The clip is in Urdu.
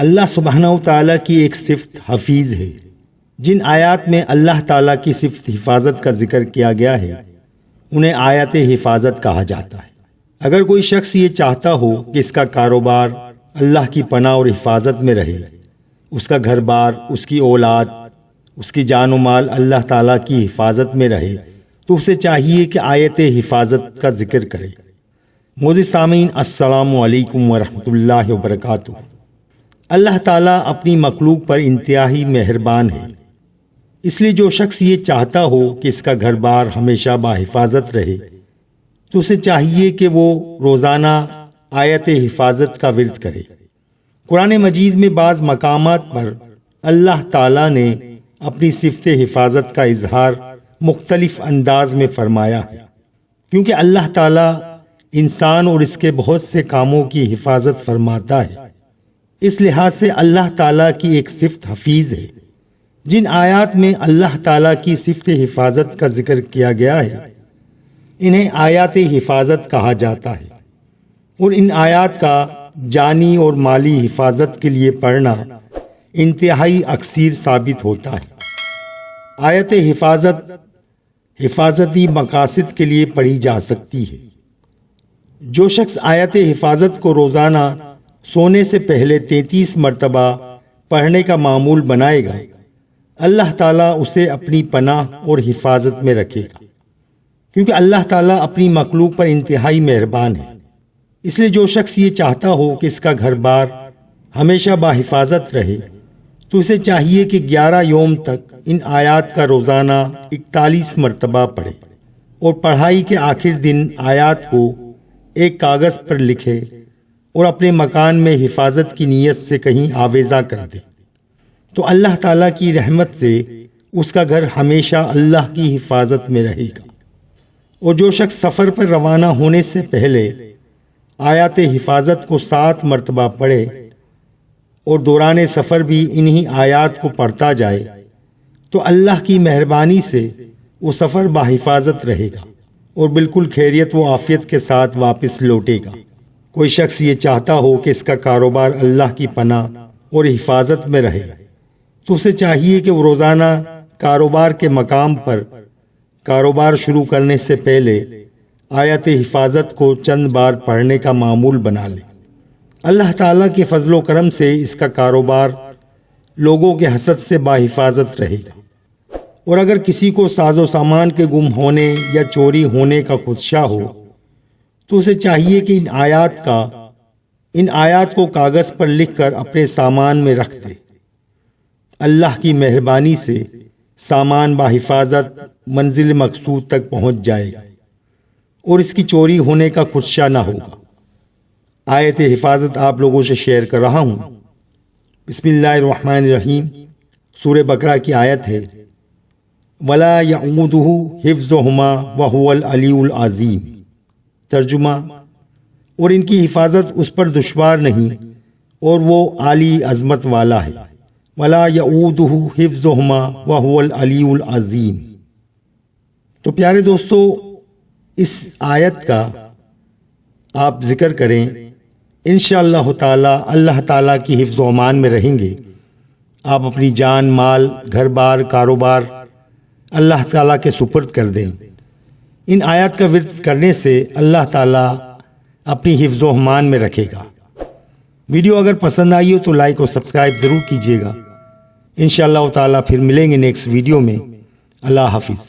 اللہ سبحانہ و تعالیٰ کی ایک صفت حفیظ ہے۔ جن آیات میں اللہ تعالیٰ کی صفت حفاظت کا ذکر کیا گیا ہے انہیں آیات حفاظت کہا جاتا ہے۔ اگر کوئی شخص یہ چاہتا ہو کہ اس کا کاروبار اللہ کی پناہ اور حفاظت میں رہے، اس کا گھر بار، اس کی اولاد، اس کی جان و مال اللہ تعالیٰ کی حفاظت میں رہے، تو اسے چاہیے کہ آیت حفاظت کا ذکر کرے۔ معزز سامعین، السلام علیکم ورحمۃ اللہ وبرکاتہ۔ اللہ تعالیٰ اپنی مخلوق پر انتہائی مہربان ہے، اس لیے جو شخص یہ چاہتا ہو کہ اس کا گھر بار ہمیشہ باحفاظت رہے تو اسے چاہیے کہ وہ روزانہ آیت حفاظت کا ورد کرے۔ قرآن مجید میں بعض مقامات پر اللہ تعالیٰ نے اپنی صفت حفاظت کا اظہار مختلف انداز میں فرمایا ہے، کیونکہ اللہ تعالیٰ انسان اور اس کے بہت سے کاموں کی حفاظت فرماتا ہے۔ اس لحاظ سے اللہ تعالیٰ کی ایک صفت حفیظ ہے۔ جن آیات میں اللہ تعالیٰ کی صفت حفاظت کا ذکر کیا گیا ہے انہیں آیات حفاظت کہا جاتا ہے، اور ان آیات کا جانی اور مالی حفاظت کے لیے پڑھنا انتہائی اکثیر ثابت ہوتا ہے۔ آیت حفاظت حفاظتی مقاصد کے لیے پڑھی جا سکتی ہے۔ جو شخص آیت حفاظت کو روزانہ سونے سے پہلے 33 مرتبہ پڑھنے کا معمول بنائے گا، اللہ تعالیٰ اسے اپنی پناہ اور حفاظت میں رکھے گا، کیونکہ اللہ تعالیٰ اپنی مخلوق پر انتہائی مہربان ہے۔ اس لیے جو شخص یہ چاہتا ہو کہ اس کا گھر بار ہمیشہ باحفاظت رہے تو اسے چاہیے کہ 11 یوم تک ان آیات کا روزانہ 41 مرتبہ پڑھے، اور پڑھائی کے آخر دن آیات کو ایک کاغذ پر لکھے اور اپنے مکان میں حفاظت کی نیت سے کہیں آویزاں کر دے، تو اللہ تعالیٰ کی رحمت سے اس کا گھر ہمیشہ اللہ کی حفاظت میں رہے گا۔ اور جو شخص سفر پر روانہ ہونے سے پہلے آیات حفاظت کو 7 مرتبہ پڑھے اور دوران سفر بھی انہی آیات کو پڑھتا جائے تو اللہ کی مہربانی سے وہ سفر باحفاظت رہے گا اور بالکل خیریت و عافیت کے ساتھ واپس لوٹے گا۔ کوئی شخص یہ چاہتا ہو کہ اس کا کاروبار اللہ کی پناہ اور حفاظت میں رہے تو اسے چاہیے کہ وہ روزانہ کاروبار کے مقام پر کاروبار شروع کرنے سے پہلے آیت حفاظت کو چند بار پڑھنے کا معمول بنا لے۔ اللہ تعالیٰ کے فضل و کرم سے اس کا کاروبار لوگوں کے حسد سے باحفاظت رہے گا، اور اگر کسی کو ساز و سامان کے گم ہونے یا چوری ہونے کا خدشہ ہو تو اسے چاہیے کہ ان آیات کو کاغذ پر لکھ کر اپنے سامان میں رکھ دے۔ اللہ کی مہربانی سے سامان باحفاظت منزل مقصود تک پہنچ جائے گا اور اس کی چوری ہونے کا خدشہ نہ ہوگا۔ آیت حفاظت آپ لوگوں سے شیئر کر رہا ہوں۔ بسم اللہ الرحمن الرحیم، سورہ بقرہ کی آیت ہے، وَلَا يَعُودُهُ حِفْظُهُمَا وَهُوَ الْعَلِيُّ الْعَظِيمُ۔ ترجمہ، اور ان کی حفاظت اس پر دشوار نہیں اور وہ عالی عظمت والا ہے۔ وَلَا يَعُودُهُ حِفْظُهُمَا وَهُوَ الْعَلِيُّ الْعَظِيمُ۔ تو پیارے دوستو، اس آیت کا آپ ذکر کریں، انشاءاللہ تعالی اللہ تعالیٰ کی حفظ و امان میں رہیں گے۔ آپ اپنی جان، مال، گھر بار، کاروبار اللہ تعالیٰ کے سپرد کر دیں۔ ان آیات کا ورد کرنے سے اللہ تعالیٰ اپنی حفظ و امان میں رکھے گا۔ ویڈیو اگر پسند آئی ہو تو لائک اور سبسکرائب ضرور کیجیے گا۔ انشاءاللہ تعالیٰ پھر ملیں گے نیکسٹ ویڈیو میں۔ اللہ حافظ۔